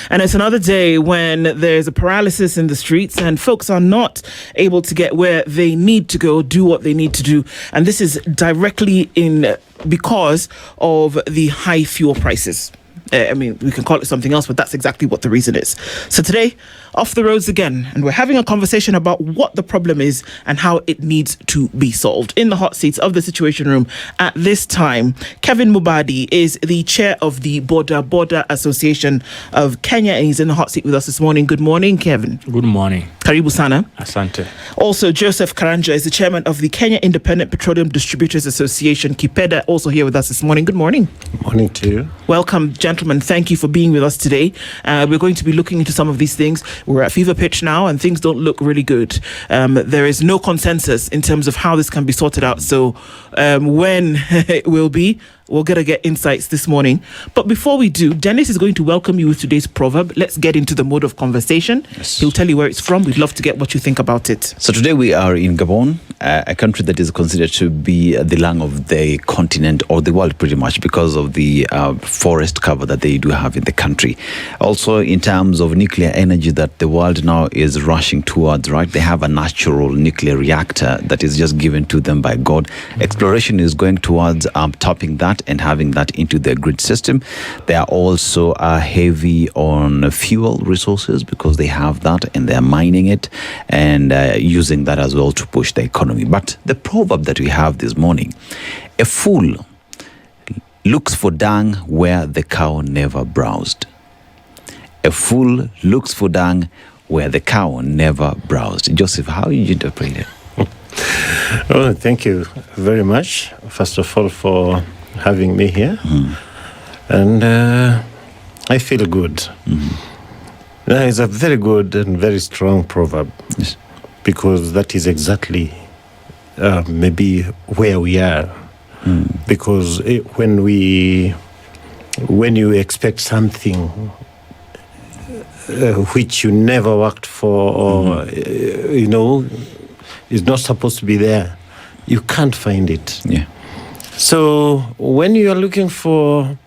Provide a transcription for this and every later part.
And it's another day when there's a paralysis in the streets and folks are not able to get where they need to go, do what they need to do. And this is directly because of the high fuel prices. I mean, we can call it something else, but that's exactly what the reason is. So today, off the roads again, and we're having a conversation about what the problem is and how it needs to be solved. In the hot seats of the Situation Room at this time, Kevin Mubadi is the chair of the Border Association of Kenya, and he's in the hot seat with us this morning. Good morning, Kevin. Good morning. Karibu sana. Asante. Also, Joseph Karanja is the chairman of the Kenya Independent Petroleum Distributors Association, KIPEDA, also here with us this morning. Good morning. Morning to you. Welcome, gentlemen. Thank you for being with us today. We're going to be looking into some of these things. We're at fever pitch now and things don't look really good. There is no consensus in terms of how this can be sorted out. So when it will be, we're going to get insights this morning. But before we do, Dennis is going to welcome you with today's proverb. Let's get into the mode of conversation. Yes. He'll tell you where it's from. We'd love to get what you think about it. So today we are in Gabon, a country that is considered to be the lung of the continent or the world pretty much because of the forest cover that they do have in the country. Also in terms of nuclear energy that the world now is rushing towards, right? They have a natural nuclear reactor that is just given to them by God. Exploration is going towards topping that and having that into their grid system. They are also heavy on fuel resources because they have that and they're mining it and using that as well to push the economy. But the proverb that we have this morning, a fool looks for dung where the cow never browsed. A fool looks for dung where the cow never browsed. Joseph, how do you interpret it? Oh, thank you very much, first of all, for having me here. And I feel good. It's a very good and very strong proverb. Yes. Because that is exactly maybe where we are. Because when you expect something which you never worked for or is not supposed to be there, you can't find it. Yeah. So when you are looking for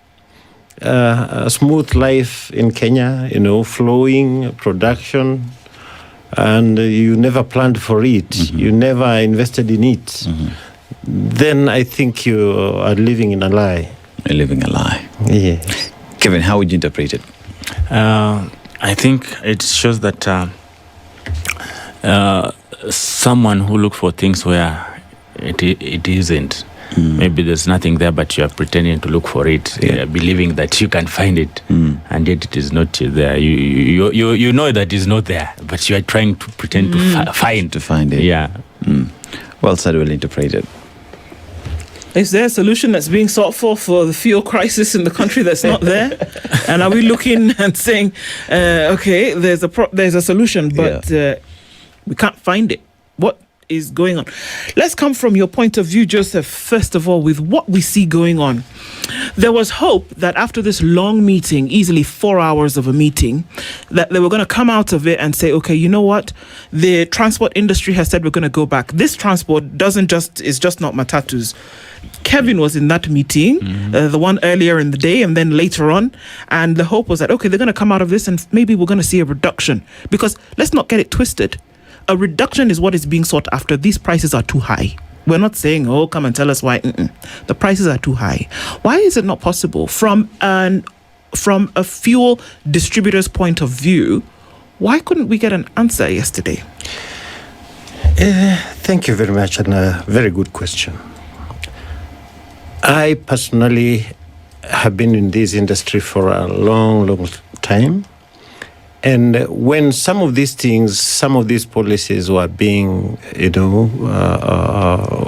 a smooth life in Kenya, flowing production, and you never planned for it, you never invested in it, then I think you are living in a lie. You're living a lie. Yeah. Kevin, how would you interpret it? I think it shows that someone who looks for things where it isn't. Maybe there's nothing there, but you are pretending to look for it, believing that you can find it, and yet it is not there. You know that it's not there, but you are trying to pretend to find it. Yeah. Well said, well interpreted. Is there a solution that's being sought for the fuel crisis in the country that's not there? And are we looking and saying, okay, there's a solution, but we can't find it? What is going on? Let's come from your point of view, Joseph, first of all, with what we see going on. There was hope that after this long meeting, easily 4 hours of a meeting, that they were going to come out of it and say, okay, you know what? The transport industry has said we're going to go back. This transport is just not matatus. Kevin was in that meeting, the one earlier in the day and then later on. And the hope was that, okay, they're going to come out of this and maybe we're going to see a reduction. Because let's not get it twisted. A reduction is what is being sought after. These prices are too high. We're not saying, oh, come and tell us why. The prices are too high. Why is it not possible from a fuel distributor's point of view? Why couldn't we get an answer yesterday? Thank you very much, and a very good question. I personally have been in this industry for a long, long time. And when some of these things, some of these policies were being,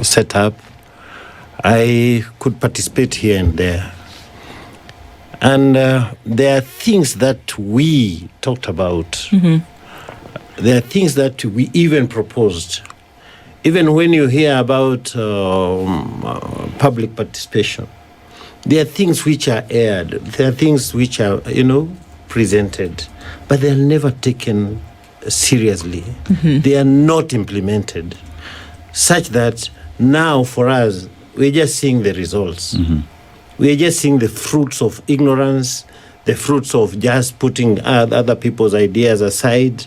set up, I could participate here and there. And there are things that we talked about. There are things that we even proposed. Even when you hear about public participation, there are things which are aired. There are things which are, presented, but they are never taken seriously. They are not implemented, such that now for us, we're just seeing the results. We are just seeing the fruits of ignorance, the fruits of just putting other people's ideas aside,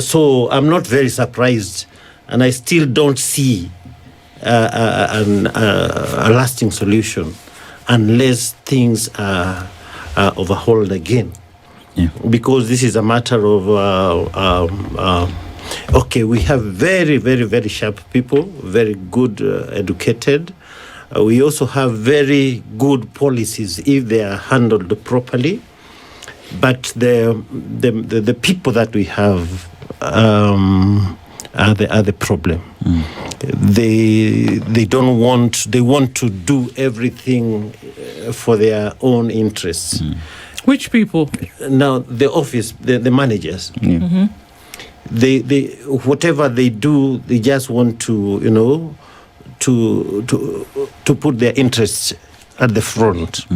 So I'm not very surprised, and I still don't see a lasting solution unless things are overhauled again. Yeah. Because this is a matter of we have very, very, very sharp people, very good educated. We also have very good policies if they are handled properly. But the people that we have are the problem. They don't want. They want to do everything for their own interests. Which people? Now the office, the managers. They whatever they do, they just want to to put their interests at the front,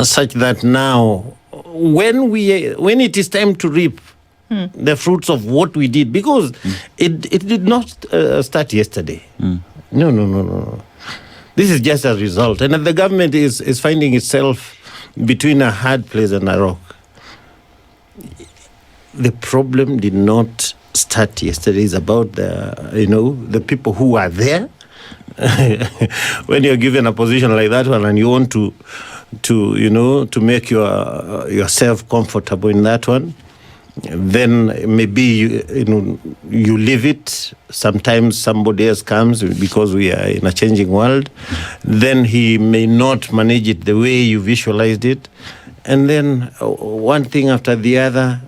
such that now when it is time to reap the fruits of what we did, because it did not start yesterday. No. This is just a result, and the government is finding itself between a hard place and a rock. The problem did not start yesterday. It's about the people who are there. When you're given a position like that one, and you want to make yourself comfortable in that one, then maybe you leave it. Sometimes somebody else comes, because we are in a changing world. Then he may not manage it the way you visualized it, and then one thing after the other.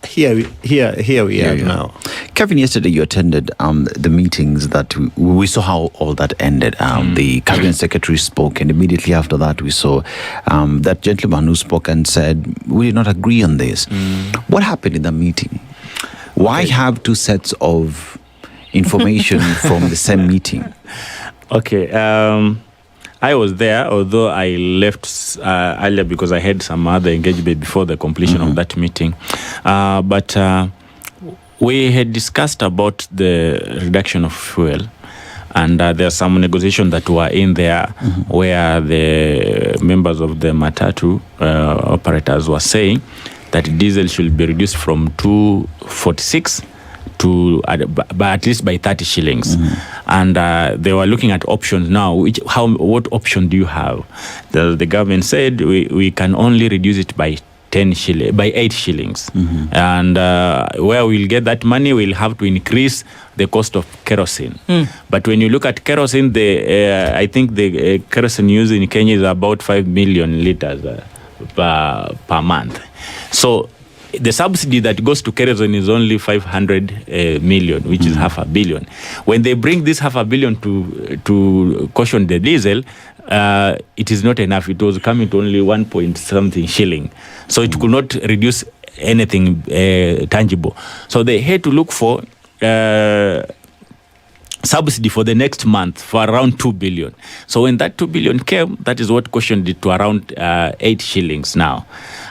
Here we are now. Kevin, yesterday you attended the meetings that we saw how all that ended. The cabinet secretary spoke, and immediately after that we saw that gentleman who spoke and said, we did not agree on this. What happened in the meeting? Why have two sets of information from the same meeting? Okay. I was there, although I left earlier because I had some other engagement before the completion of that meeting. But we had discussed about the reduction of fuel, and there are some negotiations that were in there where the members of the matatu operators were saying that diesel should be reduced from 246 to at least by 30 shillings. And they were looking at options now. What option do you have? The government said we can only reduce it by 8 shillings. And where we'll get that money, we'll have to increase the cost of kerosene. But when you look at kerosene, I think the kerosene used in Kenya is about 5 million liters per month. So the subsidy that goes to kerosene is only 500 million, which is $500 million. When they bring this $500 million to caution the diesel, it is not enough. It was coming to only 1 point something shilling. So it could not reduce anything tangible. So they had to look for subsidy for the next month for around 2 billion. So when that 2 billion came, that is what cautioned it to around 8 shillings now.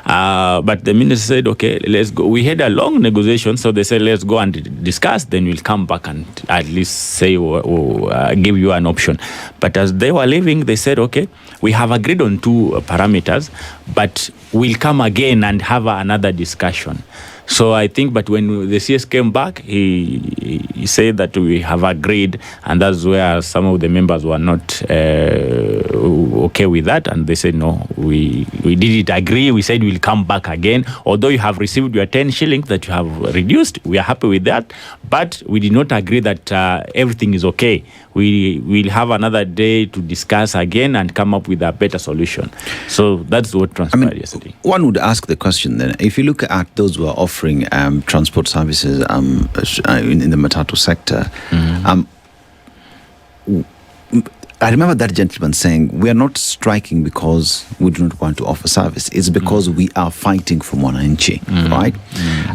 But the minister said, okay, let's go. We had a long negotiation, so they said, let's go and discuss, then we'll come back and at least say, give you an option. But as they were leaving, they said, okay, we have agreed on 2 parameters, but we'll come again and have another discussion. So I think, but when the CS came back, he said that we have agreed, and that's where some of the members were not okay with that, and they said, no, we didn't agree. We said we'll come back again. Although you have received your 10 shillings that you have reduced, we are happy with that, but we did not agree that everything is okay. We will have another day to discuss again and come up with a better solution. So that's what transpired yesterday. One would ask the question then, if you look at those who are offering transport services in the matatu sector, I remember that gentleman saying, we are not striking because we do not want to offer service. It's because we are fighting for Mwananchi, right?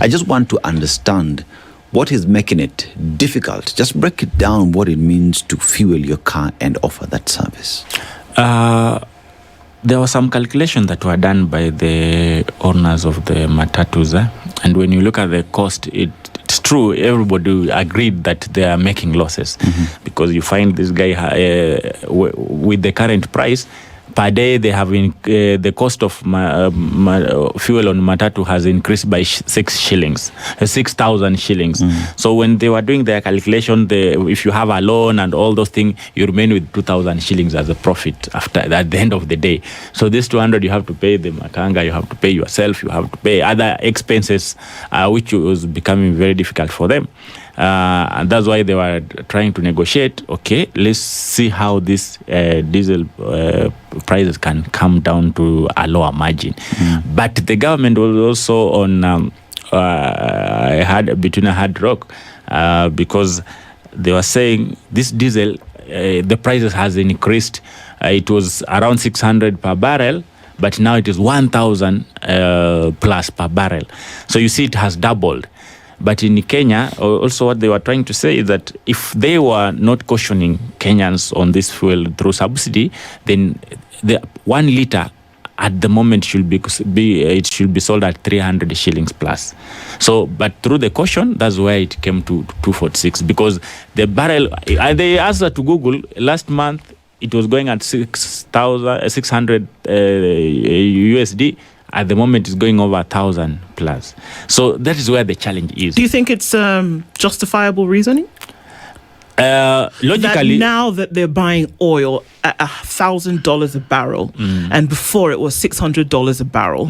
I just want to understand what is making it difficult. Just break it down, what it means to fuel your car and offer that service. There was some calculation that were done by the owners of the matatus, and when you look at the cost, it's true, everybody agreed that they are making losses, because you find this guy with the current price, Per day, they have the cost of fuel on matatu has increased by 6,000 shillings. So when they were doing their calculation, if you have a loan and all those things, you remain with 2,000 shillings as a profit at the end of the day. So this 200, you have to pay the makanga, you have to pay yourself, you have to pay other expenses, which was becoming very difficult for them. And that's why they were trying to negotiate. Okay, let's see how this diesel prices can come down to a lower margin. But the government was also on between a hard rock because they were saying this diesel, the prices has increased. It was around 600 per barrel, but now it is 1,000 plus per barrel. So you see, it has doubled. But in Kenya, also what they were trying to say is that if they were not cautioning Kenyans on this fuel through subsidy, then the 1 liter at the moment should be sold at 300 shillings plus. So, but through the caution, that's where it came to 246, because the barrel, they answer to Google last month, it was going at 600 USD. At the moment, it's going over 1,000 plus. So that is where the challenge is. Do you think it's justifiable reasoning? Logically, that now that they're buying oil at $1,000 a barrel, and before it was $600 a barrel.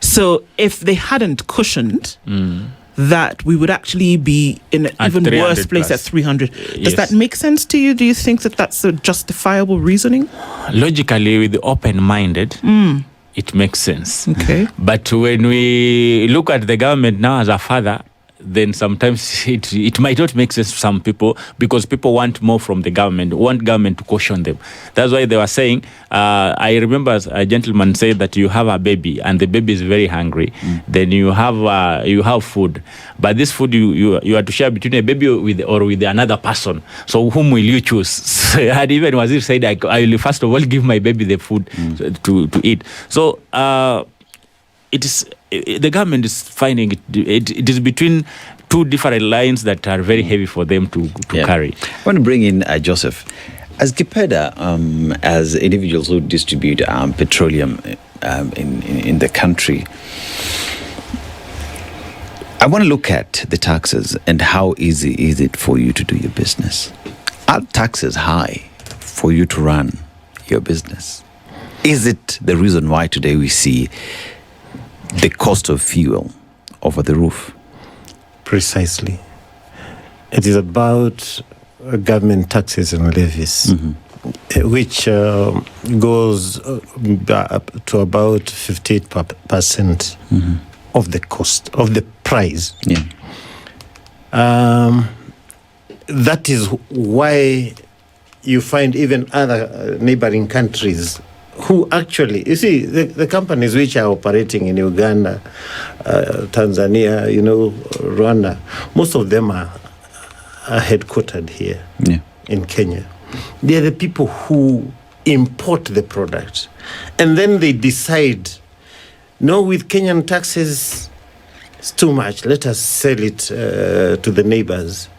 So if they hadn't cushioned that, we would actually be in an even worse place plus. At 300. Does that make sense to you? Do you think that that's a justifiable reasoning? Logically, with the open-minded, it makes sense. Okay. But when we look at the government now as a father, then sometimes it might not make sense to some people, because people want more from the government, want government to caution them. That's why they were saying, I remember a gentleman said that you have a baby and the baby is very hungry. Then you have food, but this food you are to share between a baby with another person. So whom will you choose? And even Wazir said, I will first of all give my baby the food to eat. So it is. The government is finding it is between two different lines that are very heavy for them to carry. I want to bring in Joseph. As Gipeda, as individuals who distribute petroleum in the country, I want to look at the taxes and how easy is it for you to do your business. Are taxes high for you to run your business? Is it the reason why today we see the cost of fuel over the roof? Precisely. It is about government taxes and levies, which goes up to about 58% of the cost, of the price. Yeah. That is why you find even other neighboring countries who actually, you see, the companies which are operating in Uganda, Tanzania, Rwanda, most of them are headquartered here in Kenya. They are the people who import the product. And then they decide, no, with Kenyan taxes, it's too much. Let us sell it to the neighbors,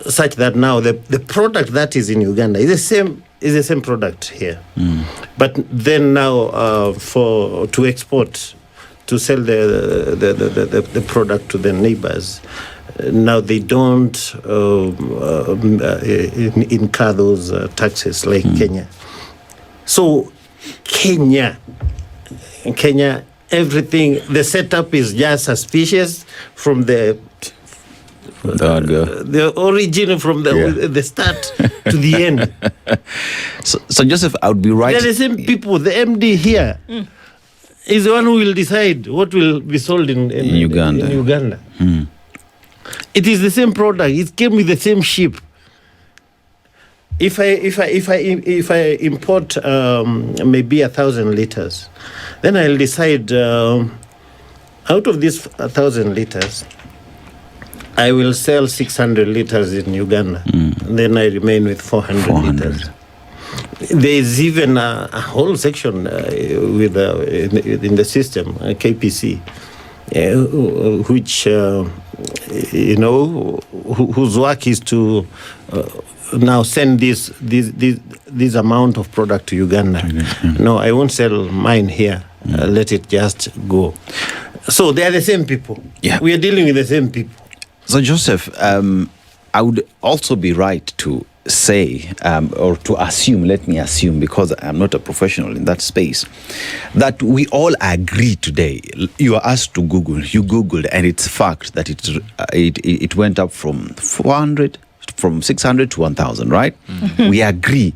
such that now the product that is in Uganda is the same product here. But then now to export, to sell the product to the neighbors, now they don't incur those taxes like Kenya. So Kenya, everything, the setup is just suspicious from the origin, from the start to the end. So Joseph, I would be right. They're the same people. The MD here is the one who will decide what will be sold in Uganda. It is the same product. It came with the same ship. If I import maybe 1,000 liters, then I'll decide out of these 1,000 liters, I will sell 600 liters in Uganda. And then I remain with 400 liters. There is even a whole section in the system, KPC, which whose work is to now send this amount of product to Uganda. No, I won't sell mine here. Let it just go. So they are the same people. Yeah. We are dealing with the same people. So, Joseph, I would also be right to say, or to assume, let me assume, because I'm not a professional in that space, that we all agree today. You are asked to Google, you Googled, and it's fact that it went up from 600 to 1,000, right? Mm-hmm. We agree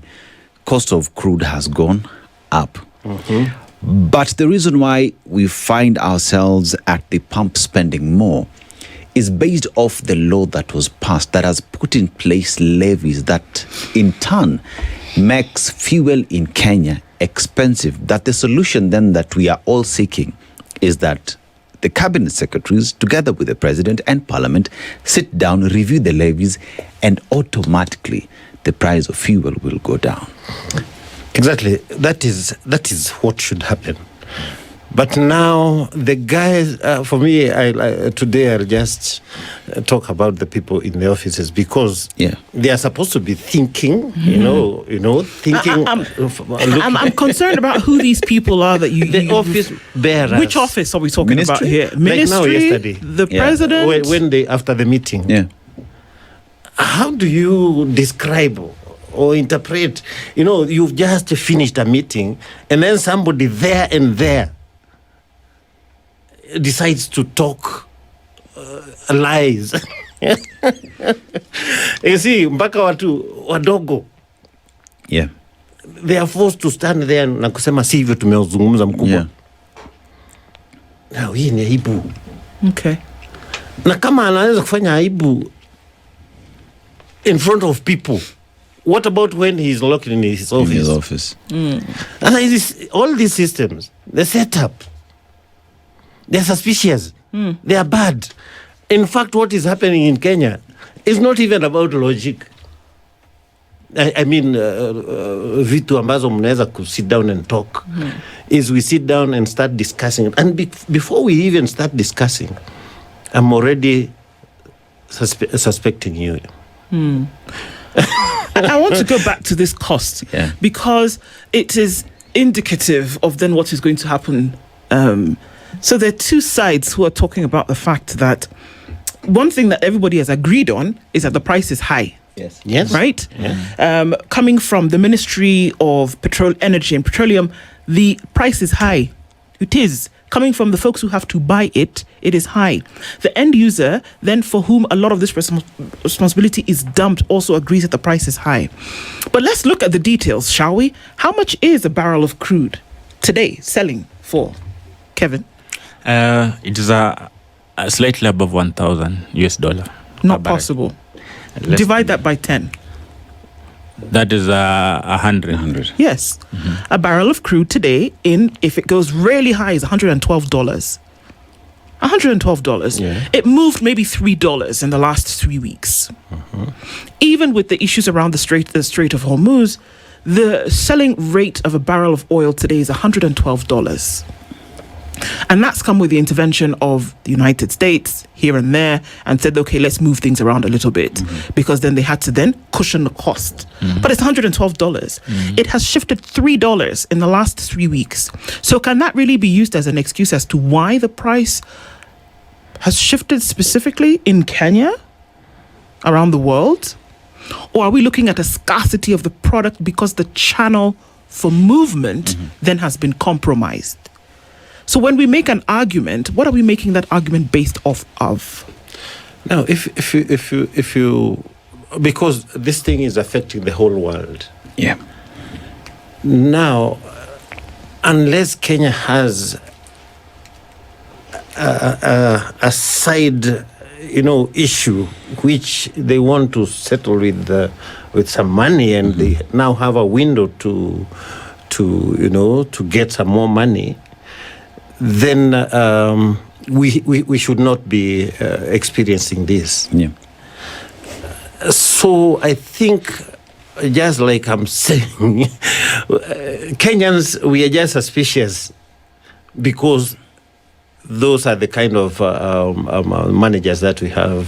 cost of crude has gone up. Mm-hmm. But the reason why we find ourselves at the pump spending more is based off the law that was passed that has put in place levies that in turn makes fuel in Kenya expensive. That the solution then that we are all seeking is that the cabinet secretaries, together with the president and parliament, sit down, review the levies, and automatically the price of fuel will go down. Exactly. That is what should happen. But now the guys, for me, today I'll just talk about the people in the offices, because they are supposed to be thinking, thinking. I'm concerned about who these people are that the office bearers. Which office are we talking about here? Ministry, like now, yesterday, the president. When they after the meeting. Yeah. How do you describe or interpret? You've just finished a meeting, and then somebody there and there decides to talk lies. You see, mpaka watu wadogo, they are forced to stand there na kusema si hivyo tumezungumza mkubwa. Hii ni aibu. Okay. Na kama anaweza kufanya aibu in front of people, what about when he is locked in his office? In his office. All these systems, the setup, they're suspicious. They are bad. In fact, what is happening in Kenya is not even about logic. I mean, vitu ambazo mnaweza sit down and talk. Is we sit down and start discussing. And before we even start discussing, I'm already suspecting you. I want to go back to this cost, because it is indicative of then what is going to happen. So there are two sides who are talking about the fact that one thing that everybody has agreed on is that the price is high. Yes. Right? Yeah. Coming from the Ministry of Energy and Petroleum, the price is high. It is. Coming from the folks who have to buy it, it is high. The end user, then for whom a lot of this responsibility is dumped, also agrees that the price is high. But let's look at the details, shall we? How much is a barrel of crude today selling for, Kevin? It is a slightly above $1,000. Not possible. Divide that by 10. That is 100. Yes. A barrel of crude today, if it goes really high, is $112. $112. Yeah. It moved maybe $3 in the last 3 weeks. Even with the issues around the Strait of Hormuz, the selling rate of a barrel of oil today is $112. And that's come with the intervention of the United States here and there, and said, okay, let's move things around a little bit, because then they had to then cushion the cost. But it's $112. It has shifted $3 in the last 3 weeks. So can that really be used as an excuse as to why the price has shifted specifically in Kenya, around the world? Or are we looking at a scarcity of the product because the channel for movement then has been compromised? So when we make an argument, what are we making that argument based off of? Now, if you, because this thing is affecting the whole world. Yeah. Now, unless Kenya has a side, issue which they want to settle with some money, and they now have a window to get some more money, then we should not be experiencing this. Yeah. So I think, just like I'm saying, Kenyans, we are just suspicious because those are the kind of managers that we have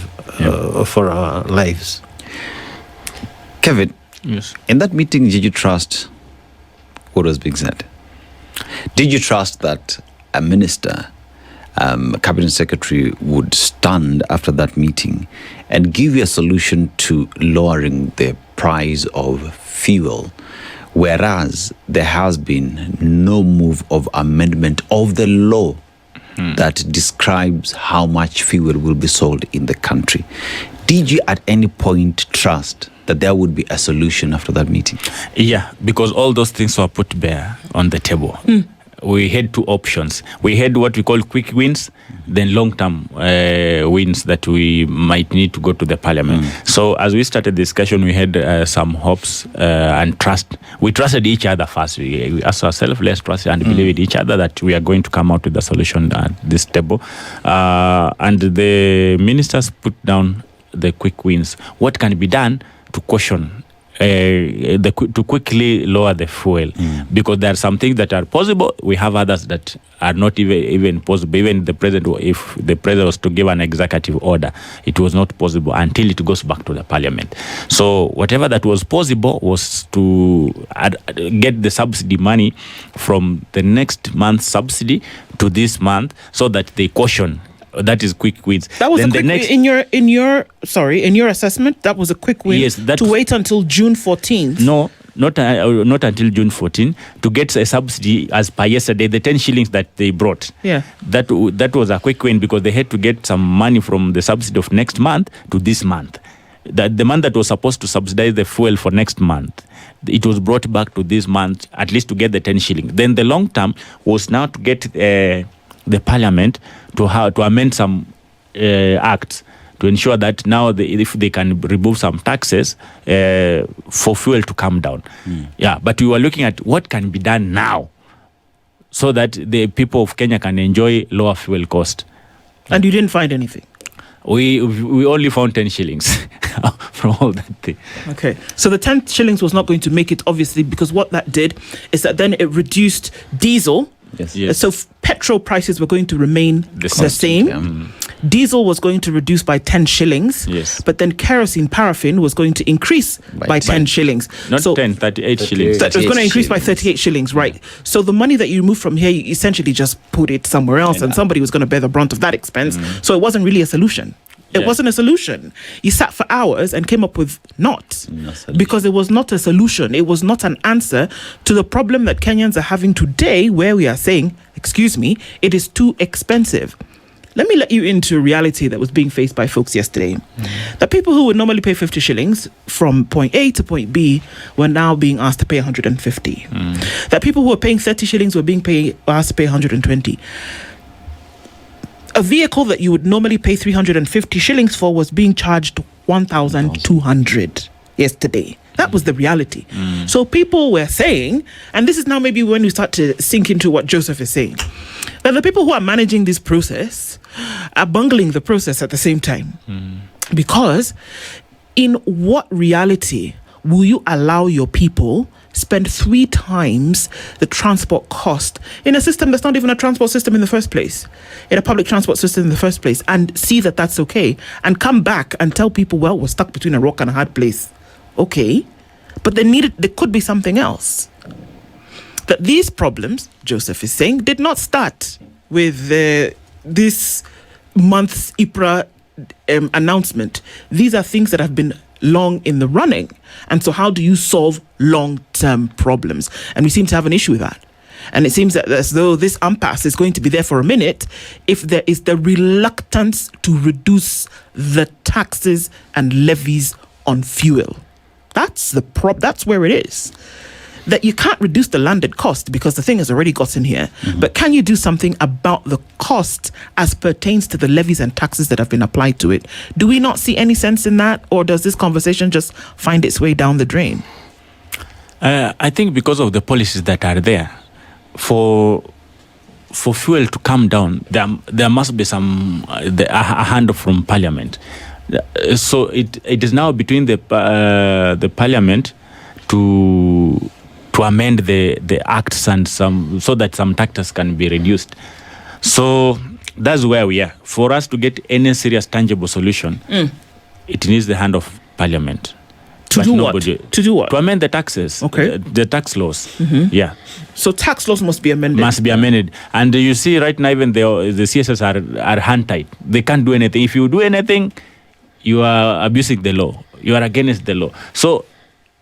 for our lives. Kevin, Yes. in that meeting, did you trust what was being said? Did you trust that a minister, cabinet secretary, would stand after that meeting and give you a solution to lowering the price of fuel, whereas there has been no move of amendment of the law that describes how much fuel will be sold in the country? Did you at any point trust that there would be a solution after that meeting? Yeah, because all those things were put bare on the table. We had two options. We had what we call quick wins, then long-term wins that we might need to go to the parliament. So as we started discussion, we had some hopes and trust. We trusted each other first. We asked ourselves, let's trust and believe in each other that we are going to come out with a solution at this table. And the ministers put down the quick wins. What can be done to caution, to quickly lower the fuel, because there are some things that are possible. We have others that are not even possible. Even the president, if the president was to give an executive order, it was not possible until it goes back to the parliament. So whatever that was possible was to get the subsidy money from the next month's subsidy to this month, so that they caution. That is quick wins. That was then a quick the next, in your assessment. That was a quick win. Yes, that to wait until June 14th. No, not until June 14 to get a subsidy as per yesterday, the 10 shillings that they brought. Yeah. That was a quick win because they had to get some money from the subsidy of next month to this month. That the month that was supposed to subsidize the fuel for next month, it was brought back to this month, at least to get the 10 shillings. Then the long term was now to get the parliament to amend some acts to ensure that now if they can remove some taxes for fuel to come down. Yeah, but we were looking at what can be done now so that the people of Kenya can enjoy lower fuel cost. And you didn't find anything. We only found 10 shillings from all that thing. Okay, so the 10 shillings was not going to make it, obviously, because what that did is that then it reduced diesel. Yes. So petrol prices were going to remain the same. Yeah. Diesel was going to reduce by 10 shillings. Yes. But then kerosene, paraffin was going to increase by 10 shillings. Not so 10, 38 shillings. That was going to increase by 38 shillings, right? So the money that you remove from here, you essentially just put it somewhere else, and somebody was going to bear the brunt of that expense. So it wasn't really a solution. It wasn't a solution. You sat for hours and came up with not, because it was not a solution. It was not an answer to the problem that Kenyans are having today, where we are saying, excuse me, it is too expensive. Let me let you into a reality that was being faced by folks yesterday. The people who would normally pay 50 shillings from point A to point B were now being asked to pay 150. That people who were paying 30 shillings were being asked to pay 120. A vehicle that you would normally pay 350 shillings for was being charged 1,200 yesterday. That was the reality. So people were saying, and this is now maybe when we start to sink into what Joseph is saying, that the people who are managing this process are bungling the process at the same time. Because in what reality will you allow your people spend 3 times the transport cost in a system that's not even a transport system in the first place, in a public transport system in the first place, and see that that's okay, and come back and tell people, well, we're stuck between a rock and a hard place? Okay, but there could be something else. That these problems, Joseph is saying, did not start with this month's IPRA announcement. These are things that have been long in the running. And so how do you solve long-term problems? And we seem to have an issue with that. And it seems that as though this impasse is going to be there for a minute if there is the reluctance to reduce the taxes and levies on fuel. That's that's where it is. That you can't reduce the landed cost because the thing has already gotten here. But can you do something about the cost as pertains to the levies and taxes that have been applied to it? Do we not see any sense in that? Or does this conversation just find its way down the drain? I think because of the policies that are there, for fuel to come down, there must be a hand from Parliament. So it is now between the Parliament to amend the acts and so that some taxes can be reduced. So That's where we are. For us to get any serious, tangible solution, it needs the hand of Parliament. To do what? To amend the taxes. Okay. The tax laws. Yeah. So tax laws must be amended. Must be amended. And you see right now, even the CSS are hand-tied. They can't do anything. If you do anything, you are abusing the law. You are against the law. So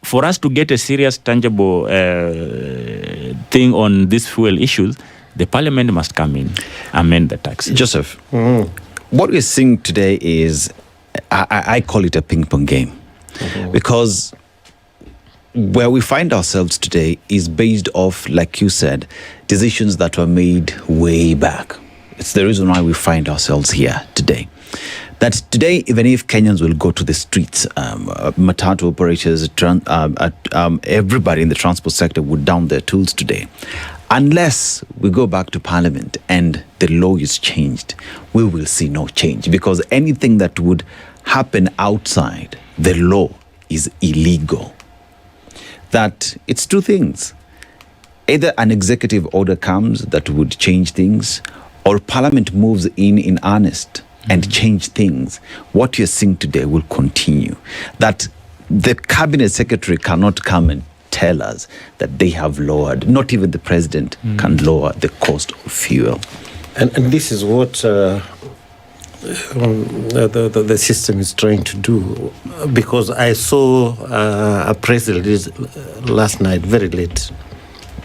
for us to get a serious, tangible thing on these fuel issues, the Parliament must come in, amend the taxes. Joseph, what we're seeing today is, I call it a ping-pong game. Because where we find ourselves today is based off, like you said, decisions that were made way back. It's the reason why we find ourselves here today. That today, even if Kenyans will go to the streets, matatu operators, everybody in the transport sector would down their tools today. Unless we go back to Parliament and the law is changed, we will see no change. Because anything that would happen outside the law is illegal. That it's two things. Either an executive order comes that would change things, or Parliament moves in earnest and change things. What you're seeing today will continue. That the cabinet secretary cannot come and tell us that they have lowered, not even the president can lower the cost of fuel. And this is what the system is trying to do, because I saw a press release last night, very late.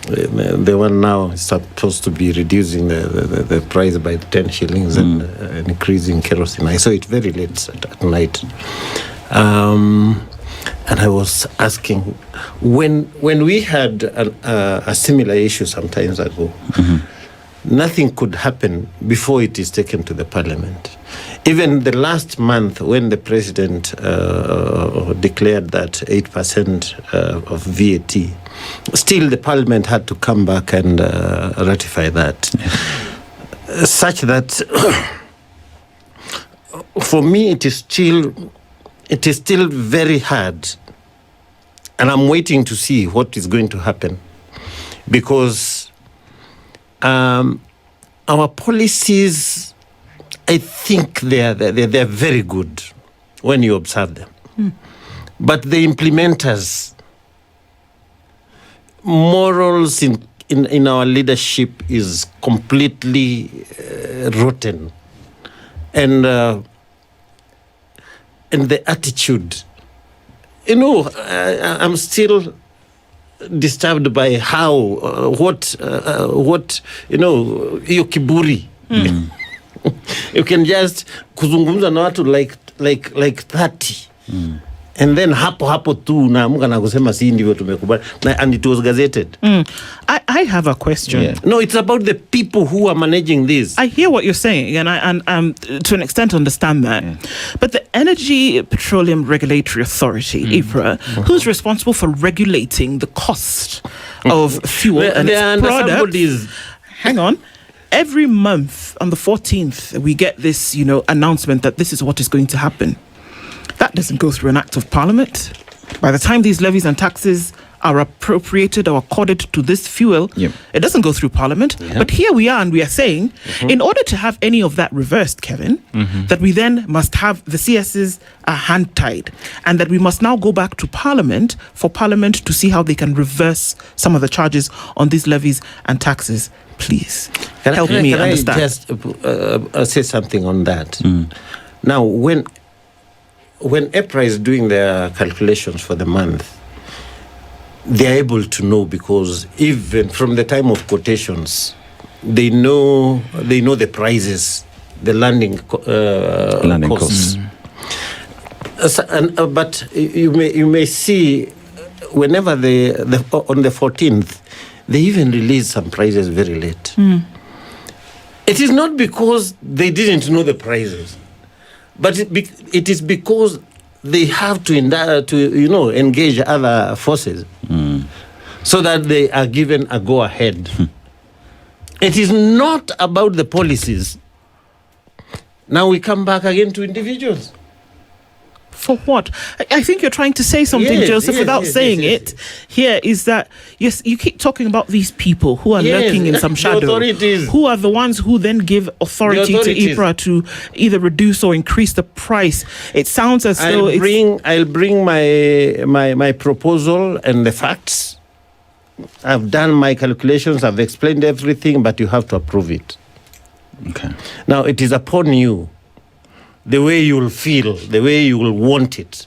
The one now is supposed to be reducing the price by 10 shillings and increasing kerosene. I saw it very late at night. And I was asking, when we had a similar issue some times ago, nothing could happen before it is taken to the Parliament. Even the last month, when the president declared that 8% of VAT, still the Parliament had to come back and ratify that. Such that, for me, it is still very hard. And I'm waiting to see what is going to happen. Because our policies, I think they're very good when you observe them. But the implementers, morals in our leadership is completely rotten. And the attitude, I'm still disturbed by how, what, hiyo kiburi. You can just kuzungumza na watu like 30. And then hapo tu naamuka na kusema si ndivyo tumekubali. And it was gazetted. I have a question. Yeah. No, it's about the people who are managing this. I hear what you're saying, and I to an extent understand that. But the Energy Petroleum Regulatory Authority, EPRA, who's responsible for regulating the cost of fuel and its products, hang on. Every month on the 14th, we get this, announcement that this is what is going to happen. That doesn't go through an act of Parliament. By the time these levies and taxes are appropriated or accorded to this fuel, it doesn't go through Parliament. But here we are, and we are saying, in order to have any of that reversed, Kevin, that we then must have the CSs hand-tied, and that we must now go back to Parliament for Parliament to see how they can reverse some of the charges on these levies and taxes. Please, help me understand. I just say something on that? Now, when EPRA is doing their calculations for the month, they are able to know, because even from the time of quotations, they know the prices, the landing costs. But you may see, whenever on the 14th, they even release some prices very late. It is not because they didn't know the prices, but it is because they have to engage other forces so that they are given a go-ahead. It is not about the policies. Now we come back again to individuals. For what? I think you're trying to say something, Joseph, without saying it. Here is that, yes, you keep talking about these people who are lurking in some shadow. Who are the ones who then give authority to IPRA to either reduce or increase the price? It sounds as though I'll bring my proposal and the facts. I've done my calculations, I've explained everything, but you have to approve it. Okay. Now, it is upon you, the way you will feel, the way you will want it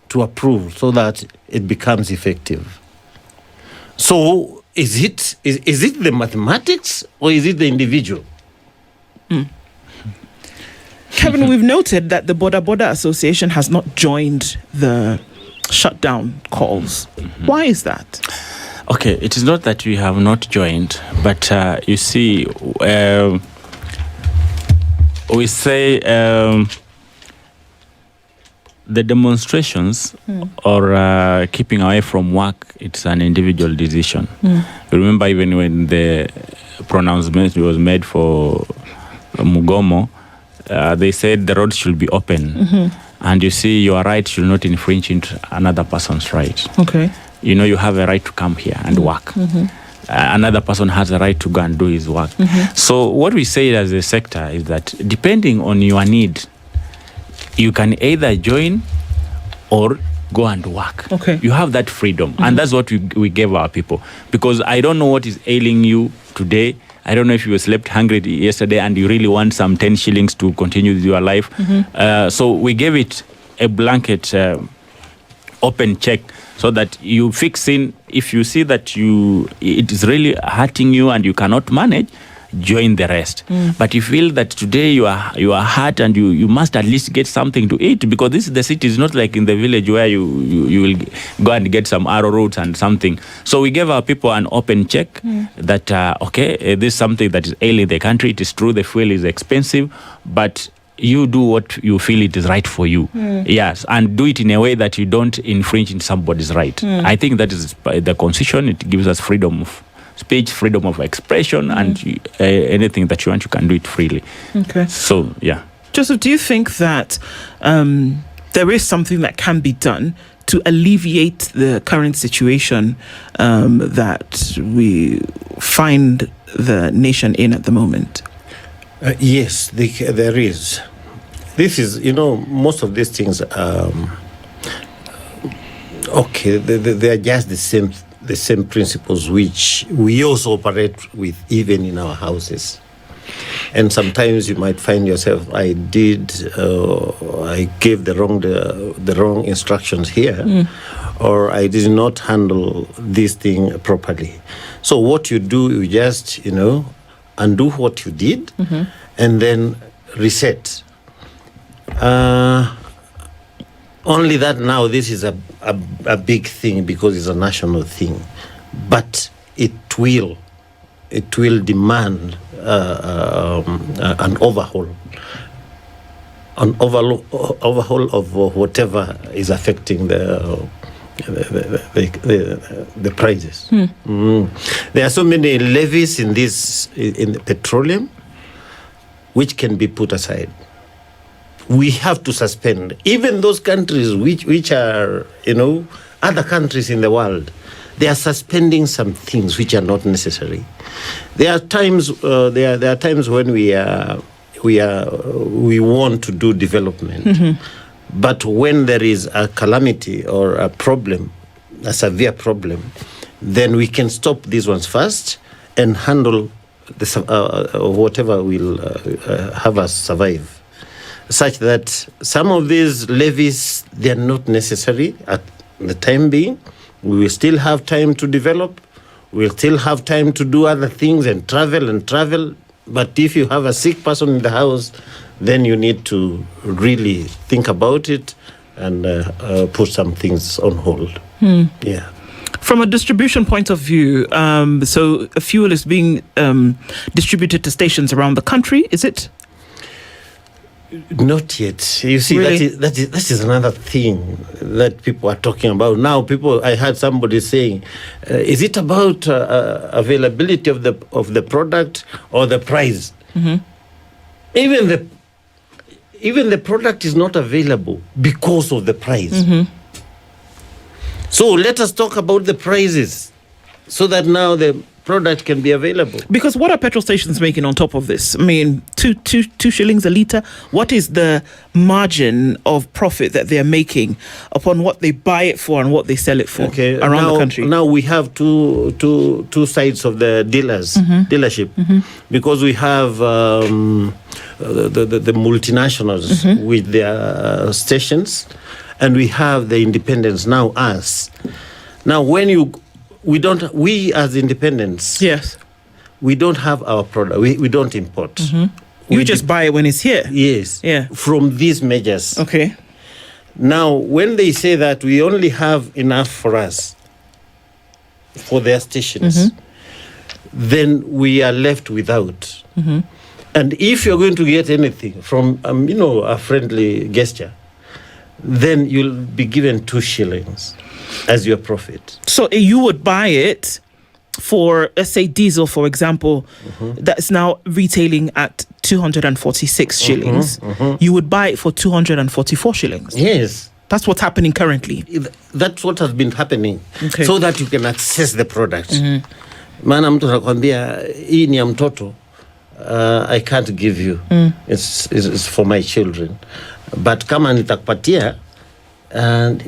to approve so that it becomes effective. So, is it the mathematics or is it the individual? Kevin, we've noted that the Boda Boda Association has not joined the shutdown calls. Why is that? Okay, it is not that we have not joined, but you see, we say the demonstrations or keeping away from work, it's an individual decision. Remember, even when the pronouncement was made for Mugomo, they said the road should be open. And you see, your right should not infringe into another person's right. Okay. You know, you have a right to come here and work. Another person has a right to go and do his work. So what we say as a sector is that depending on your need, you can either join or go and work. Okay. You have that freedom. And that's what we gave our people. Because I don't know what is ailing you today. I don't know if you slept hungry yesterday and you really want some 10 shillings to continue with your life. So we gave it a blanket open check so that you fix in. If you see that it is really hurting you and you cannot manage, join the rest. But you feel that today you are hurt and you must at least get something to eat, because this is the city. Is not like in the village where you will go and get some arrowroot and something. So we gave our people an open check that this is something that is ailing the country. It is true the fuel is expensive, but you do what you feel it is right for you. Yes, and do it in a way that you don't infringe in somebody's right. I think that is the Constitution. It gives us freedom of speech, freedom of expression, and anything that you want, you can do it freely. Okay. So, yeah. Joseph, do you think that there is something that can be done to alleviate the current situation that we find the nation in at the moment? Yes, there is. This is, most of these things, they are just the same principles which we also operate with even in our houses. And sometimes you might find yourself, I gave the wrong instructions here, or I did not handle this thing properly. So what you do, you just, undo what you did, and then reset. Only that now this is a big thing because it's a national thing, but it will demand an overhaul of whatever is affecting the prices. There are so many levies in the petroleum which can be put aside. We have to suspend even those countries which are other countries in the world. They are suspending some things which are not necessary. There are times when we want to do development, but when there is a calamity or a problem, a severe problem, then we can stop these ones first and handle whatever will have us survive. Such that some of these levies, they are not necessary at the time being. We will still have time to develop. We'll still have time to do other things and travel. But if you have a sick person in the house, then you need to really think about it and put some things on hold. Yeah. From a distribution point of view, so fuel is being distributed to stations around the country, is it? Not yet. You see, really? that is another thing that people are talking about now. I heard somebody saying, "Is it about availability of the product or the price?" Even even the product is not available because of the price. So let us talk about the prices so that now the product can be available. Because what are petrol stations making on top of this? I mean, two shillings a litre. What is the margin of profit that they're making upon what they buy it for and what they sell it for around the country? Now we have two sides of the dealership, because we have the multinationals with their stations, and we have the independents, now us. Now we as independents, yes, we don't have our product. We don't import. You just buy it when it's here. Yes. Yeah. From these majors. Okay. Now, when they say that we only have enough for us, for their stations, then we are left without. And if you're going to get anything from, a friendly gesture, then you'll be given 2 shillings as your profit. So you would buy it for, let's say, diesel, for example, that's now retailing at 246 shillings. You would buy it for 244 shillings. Yes. That's what's happening currently. That's what has been happening. Okay. So that you can access the product. Maana mtu anakuambia hii ni ya mtoto, I can't give you. It's for my children. But kama nitakupatia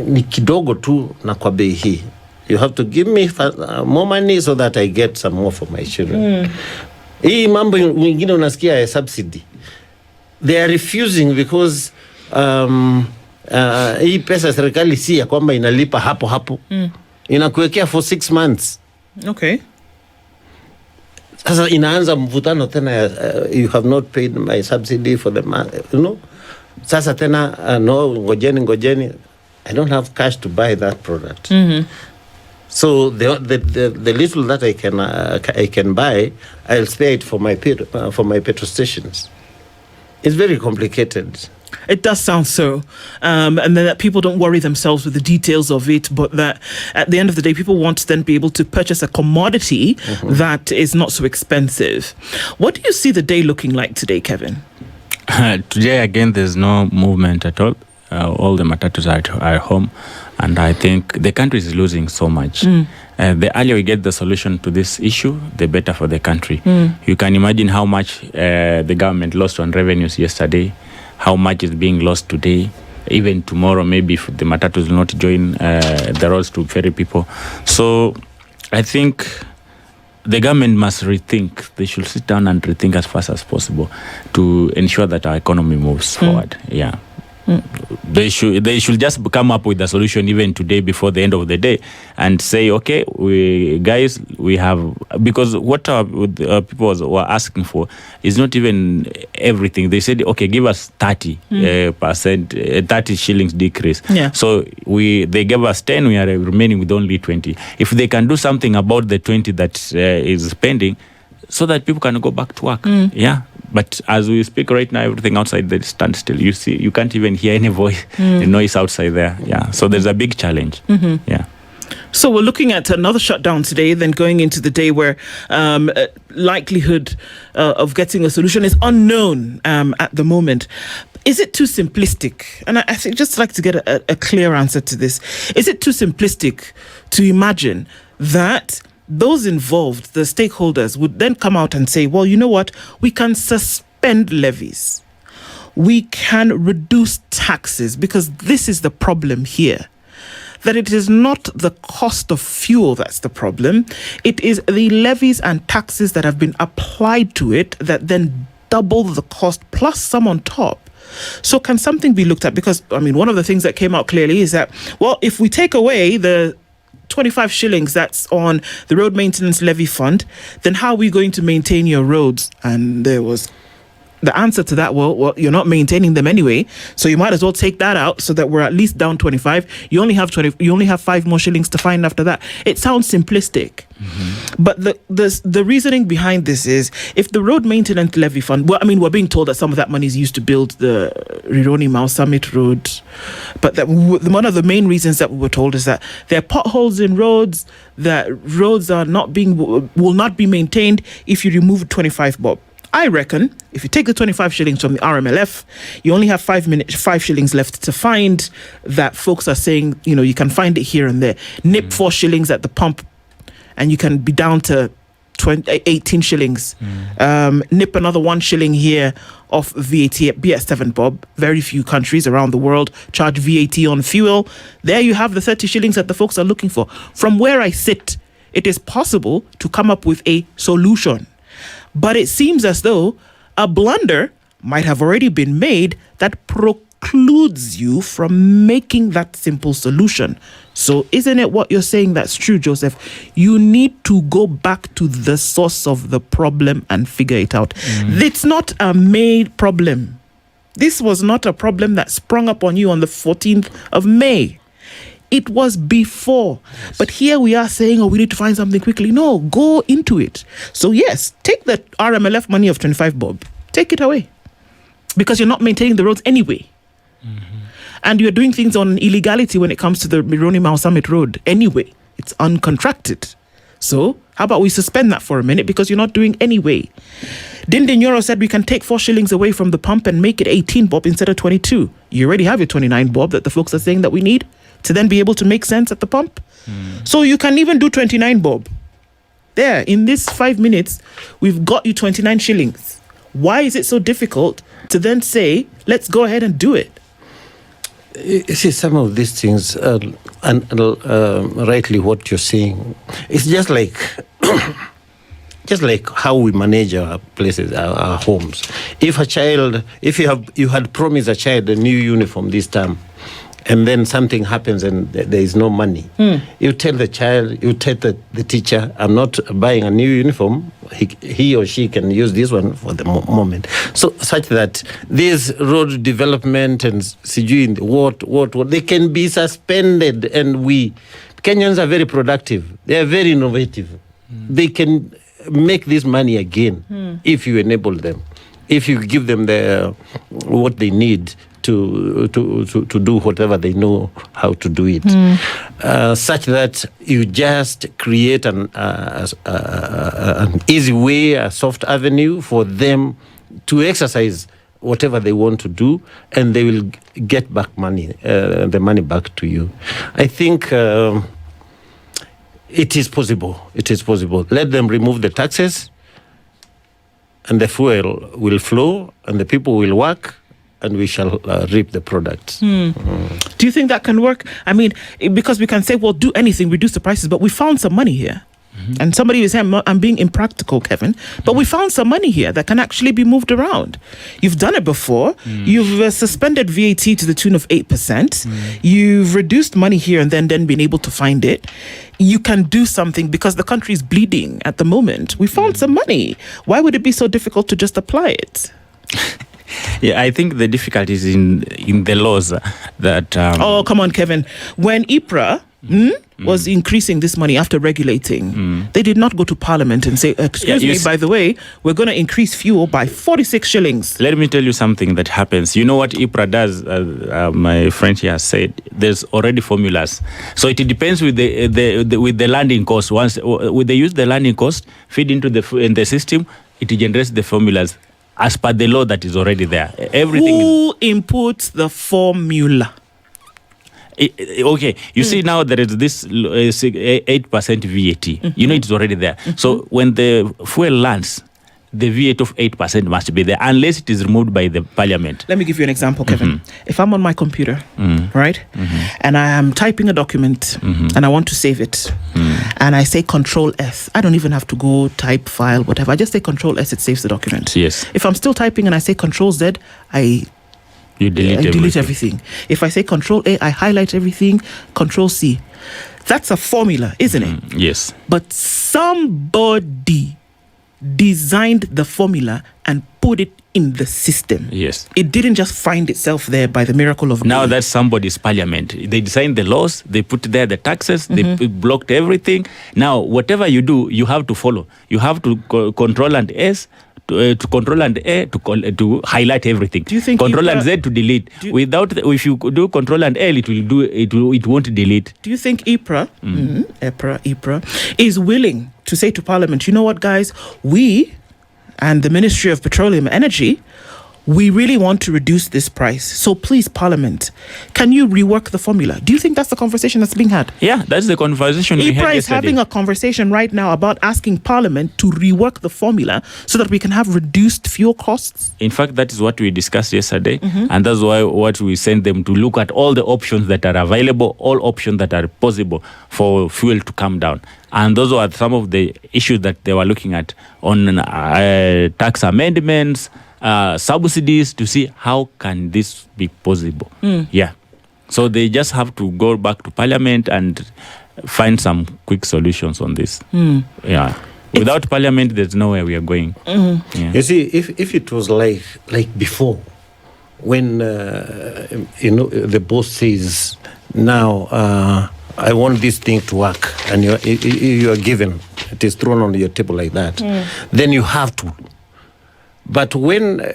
ni kidogo tu na kwa bei hii, you have to give me more money so that I get some more for my children. Hii mambo mwingine unasikia ya subsidy, they are refusing because hii pesa serikali si ya kwamba inalipa hapo inakuwekea for 6 months. Okay. Sasa inaanza mvutano tena, you have not paid my subsidy for the month, Sasa tena no, ngojeni, I don't have cash to buy that product. So the little that I can buy, I'll spare it for my petrol stations. It's very complicated. It does sound so. And then that people don't worry themselves with the details of it, but that at the end of the day, people want to then be able to purchase a commodity that is not so expensive. What do you see the day looking like today, Kevin? Today, again, there's no movement at all. All the matatus are home. And I think the country is losing so much. The earlier we get the solution to this issue, the better for the country. You can imagine how much the government lost on revenues yesterday, how much is being lost today, even tomorrow, maybe if the matatus will not join the roads to ferry people. So I think the government must rethink. They should sit down and rethink as fast as possible to ensure that our economy moves forward. Yeah. They should just come up with a solution even today before the end of the day and say, okay, we have, because what our people were asking for is not even everything. They said, okay, give us 30%, 30 shillings decrease. Yeah. So they gave us 10, we are remaining with only 20. If they can do something about the 20 that is pending, so that people can go back to work. Yeah. But as we speak right now, everything outside there stands still. You see, you can't even hear any voice, the noise outside there. Yeah. So there's a big challenge. Yeah. So we're looking at another shutdown today, then going into the day where likelihood of getting a solution is unknown at the moment. Is it too simplistic? And I think just like to get a clear answer to this. Is it too simplistic to imagine that those involved, the stakeholders, would then come out and say, well, you know what? We can suspend levies. We can reduce taxes, because this is the problem here. That it is not the cost of fuel that's the problem. It is the levies and taxes that have been applied to it that then double the cost plus some on top. So can something be looked at? Because, I mean, one of the things that came out clearly is that, well, if we take away the 25 shillings that's on the road maintenance levy fund, then how are we going to maintain your roads? And there was the answer to that, well, you're not maintaining them anyway, so you might as well take that out so that we're at least down 25. You only have 5 more shillings to find after that. It sounds simplistic. But the reasoning behind this is, if the road maintenance levy fund, well, I mean, we're being told that some of that money is used to build the Rironi Mau Summit Road, but that one of the main reasons that we were told is that there are potholes in roads, that roads will not be maintained if you remove 25 bob. I reckon if you take the 25 shillings from the RMLF, you only have 5 shillings left to find that folks are saying, you can find it here and there. Nip 4 shillings at the pump and you can be down to 18 shillings. Nip another 1 shilling here off VAT at BS7 Bob. Very few countries around the world charge VAT on fuel. There you have the 30 shillings that the folks are looking for. From where I sit, it is possible to come up with a solution. But it seems as though a blunder might have already been made that precludes you from making that simple solution. So isn't it what you're saying that's true, Joseph? You need to go back to the source of the problem and figure it out. It's not a made problem. This was not a problem that sprung up on you on the 14th of May. It was before. Yes. But here we are saying, we need to find something quickly. No, go into it. So yes, take the RMLF money of 25 bob. Take it away. Because you're not maintaining the roads anyway. And you're doing things on illegality when it comes to the Mironi Mao Summit Road anyway. It's uncontracted. So how about we suspend that for a minute because you're not doing anyway. Dindin Euro said we can take 4 shillings away from the pump and make it 18 bob instead of 22. You already have your 29 bob that the folks are saying that we need to then be able to make sense at the pump. So you can even do 29 bob. There, in this 5 minutes, we've got you 29 shillings. Why is it so difficult to then say, let's go ahead and do it? You see, some of these things, and rightly what you're saying, it's just like how we manage our places, our homes. If you had promised a child a new uniform this term, and then something happens and there is no money, you tell the child, you tell the teacher, I'm not buying a new uniform. He or she can use this one for the moment. So such that this road development and what they can be suspended. And Kenyans are very productive. They are very innovative. They can make this money again if you enable them, if you give them what they need to do whatever they know how to do it, such that you just create an easy way, a soft avenue for them to exercise whatever they want to do, and they will get back the money back to you. I think it is possible. It is possible. Let them remove the taxes, and the fuel will flow, and the people will work, and we shall reap the products. Do you think that can work? I mean, because we can say, well, do anything, reduce the prices, but we found some money here. And somebody was saying, I'm being impractical, Kevin, but we found some money here that can actually be moved around. You've done it before. You've suspended VAT to the tune of 8%. You've reduced money here and then been able to find it. You can do something because the country is bleeding at the moment. We found some money. Why would it be so difficult to just apply it? Yeah, I think the difficulty is in the laws that... oh, come on, Kevin. When IPRA was increasing this money after regulating, they did not go to Parliament and say, excuse me, by the way, we're going to increase fuel by 46 shillings. Let me tell you something that happens. You know what IPRA does, my friend here has said, there's already formulas. So it depends with the landing cost. Once they use the landing cost, feed into the system, it generates the formulas as per the law that is already there. Everything. Who inputs the formula? Okay, you see now there is this 8% VAT. You know it's already there. So when the fuel lands, the VAT of 8% must be there unless it is removed by the Parliament. Let me give you an example, Kevin. If I'm on my computer, right, and I am typing a document and I want to save it, and I say Control S, I don't even have to go type file, whatever. I just say Control S, it saves the document. Yes. If I'm still typing and I say Control Z, You delete everything. If I say Control A, I highlight everything, Control C. That's a formula, isn't it? Yes. But somebody designed the formula and put it in the system. Yes. It didn't just find itself there by the miracle of now God. that's somebody's Parliament. They designed the laws, they put there the taxes, they blocked everything. Now, whatever you do, you have to follow. You have to control and S, to control and A to highlight everything. Do you think control and Z to delete? If you do control and L, it won't delete. Do you think IPRA is willing to say to Parliament, you know what, guys, we and the Ministry of Petroleum and Energy, we really want to reduce this price. So please, Parliament, can you rework the formula? Do you think that's the conversation that's being had? Yeah, that's the conversation we had IPRA is yesterday. having a conversation right now about asking Parliament to rework the formula so that we can have reduced fuel costs. In fact, that is what we discussed yesterday. And that's why what we sent them to look at all the options that are available, all options that are possible for fuel to come down. And those are some of the issues that they were looking at on tax amendments, subsidies, to see how can this be possible. Yeah. So they just have to go back to Parliament and find some quick solutions on this. Yeah. Without Parliament, there's nowhere we are going. Yeah. You see, if it was like before, when the boss says, now I want this thing to work, and you are given, it is thrown on your table like that, then you have to. But when, on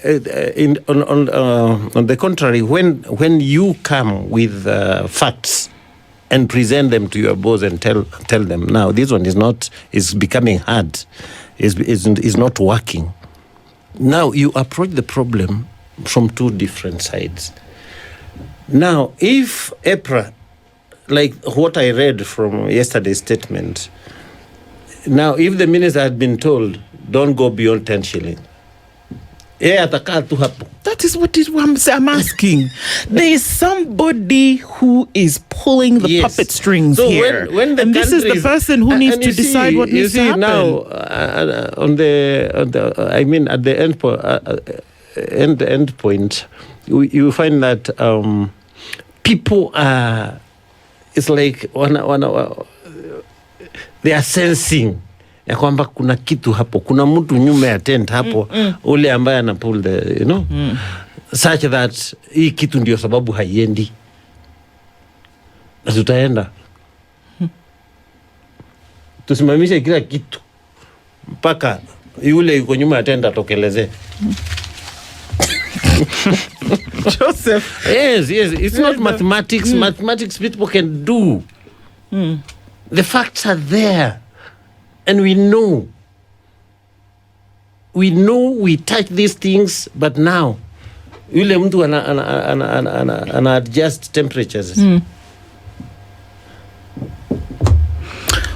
the contrary, when you come with facts and present them to your boss and tell them, now this one is becoming hard, is not working. Now you approach the problem from two different sides. Now, if EPRA, like what I read from yesterday's statement, now if the minister had been told, don't go beyond 10 shillings, that is what I'm asking. There is somebody who is pulling the puppet strings so here. When the and this is the person who needs to decide what needs to happen. Now, at the end point, you find that people are, it's like they are sensing ya kwamba kuna kitu hapo, kuna mtu nyuma ya tent hapo, ule ambaye ana pull the, such that hii kitu ndio sababu haiendi. Na tutaenda. Tusimamishe kila kitu mpaka yule yuko nyuma ya tent atokeleze. Joseph. Yes, it's not mathematics. Mathematics people can do. The facts are there. And we know we touch these things, but now yule mtu ana adjust temperatures.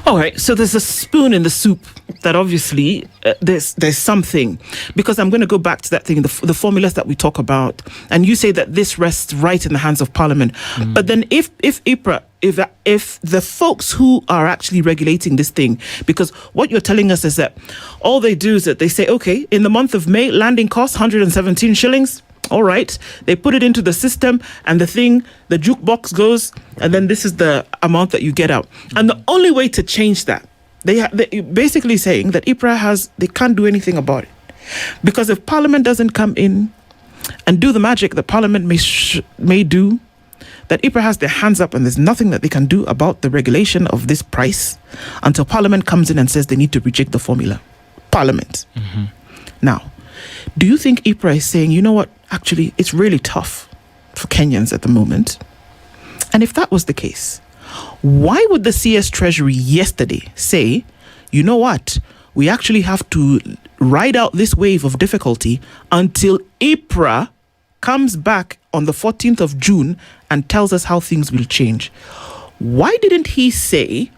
All right, so there's a spoon in the soup that obviously there's something, because I'm going to go back to that thing, the formulas that we talk about, and you say that this rests right in the hands of Parliament. But then if IPRA, if the folks who are actually regulating this thing, because what you're telling us is that all they do is that they say, okay, in the month of May, landing costs 117 shillings. All right, they put it into the system, and the jukebox goes, and then this is the amount that you get out. And the only way to change that, they basically saying that IPRA they can't do anything about it, because if Parliament doesn't come in and do the magic that Parliament may do, that IPRA has their hands up and there's nothing that they can do about the regulation of this price until Parliament comes in and says they need to reject the formula. Parliament. Now, do you think IPRA is saying, you know what, actually, it's really tough for Kenyans at the moment? And if that was the case, why would the CS Treasury yesterday say, you know what, we actually have to ride out this wave of difficulty until IPRA comes back on the 14th of June and tells us how things will change? Why didn't he say,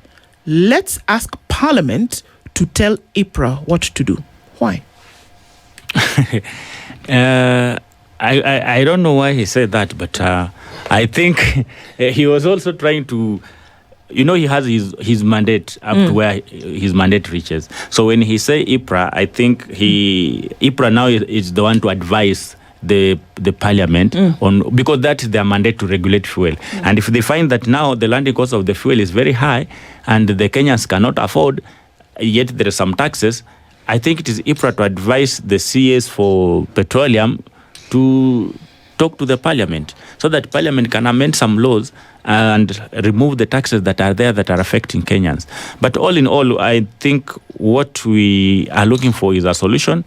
let's ask Parliament to tell IPRA what to do? Why? I don't know why he said that, but I think he was also trying to, he has his mandate up to where his mandate reaches. So when he say IPRA, I think IPRA now is the one to advise the Parliament on, because that is their mandate to regulate fuel. And if they find that now the landing cost of the fuel is very high and the Kenyans cannot afford, yet there are some taxes, I think it is IPRA to advise the CS for petroleum to talk to the Parliament so that Parliament can amend some laws and remove the taxes that are there that are affecting Kenyans. But all in all, I think what we are looking for is a solution,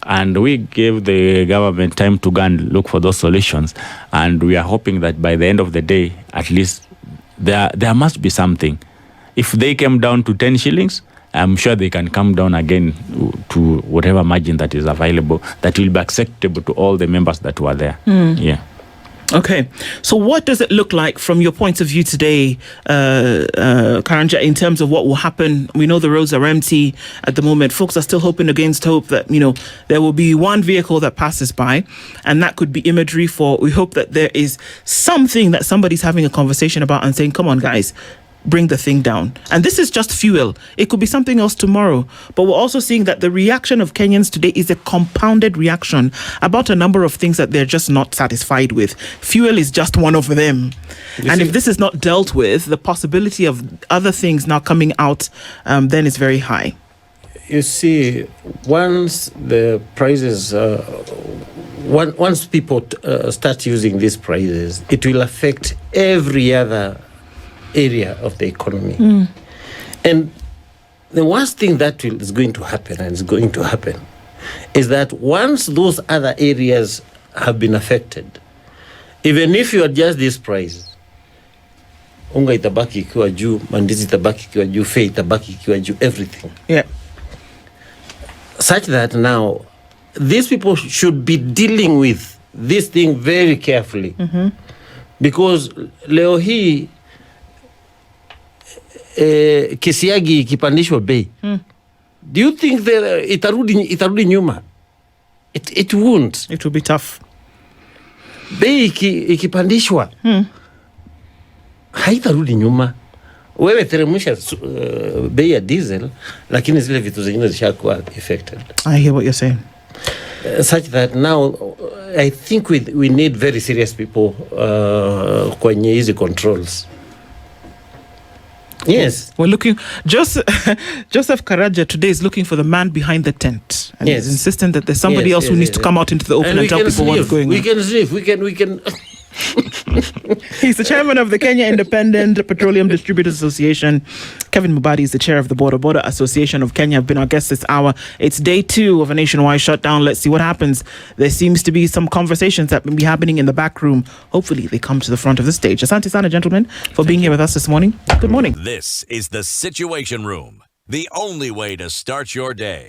and we gave the government time to go and look for those solutions, and we are hoping that by the end of the day, at least there must be something. If they came down to 10 shillings, I'm sure they can come down again to whatever margin that is available that will be acceptable to all the members that were there. Yeah. Okay, so what does it look like from your point of view today, Karanja, in terms of what will happen? We know the roads are empty at the moment. Folks are still hoping against hope that, there will be one vehicle that passes by, and that could be imagery for, we hope that there is something that somebody's having a conversation about and saying, come on, guys, bring the thing down. And this is just fuel. It could be something else tomorrow. But we're also seeing that the reaction of Kenyans today is a compounded reaction about a number of things that they're just not satisfied with. Fuel is just one of them. If this is not dealt with, the possibility of other things now coming out then is very high. You see, once the prices, once people start using these prices, it will affect every other area of the economy. And the worst thing that is going to happen, and is going to happen, is that once those other areas have been affected, even if you adjust this price, unga itabaki ikiwa juu, mandizi itabaki ikiwa juu, fare itabaki ikiwa juu, everything. Yeah. Such that now, these people should be dealing with this thing very carefully. Because leo hii, kisiagi ikipandishwa bei, do you think that itarudi nyuma? It won't. It will be tough. Bei ikipandishwa haitarudi nyuma. Wewe teremsha bei ya diesel, lakini zile vitu zingine zishakuwa affected. I hear what you're saying. Such that now I think we need very serious people kwenye hizi controls. Yes. We're looking, Joseph Karaja today is looking for the man behind the tent. And he's insistent that there's somebody else who needs to come out into the open and tell people what's going on. We can sniff. We can. He's the chairman of the Kenya Independent Petroleum Distributors Association. Kevin Mubadi is the chair of the Border Association of Kenya. Have been our guests this hour. It's day 2 of a nationwide shutdown. Let's see what happens. There seems to be some conversations that may be happening in the back room. Hopefully they come to the front of the stage. Asante sana, gentlemen, for being here with us this morning. Good morning. This is the Situation Room, the only way to start your day.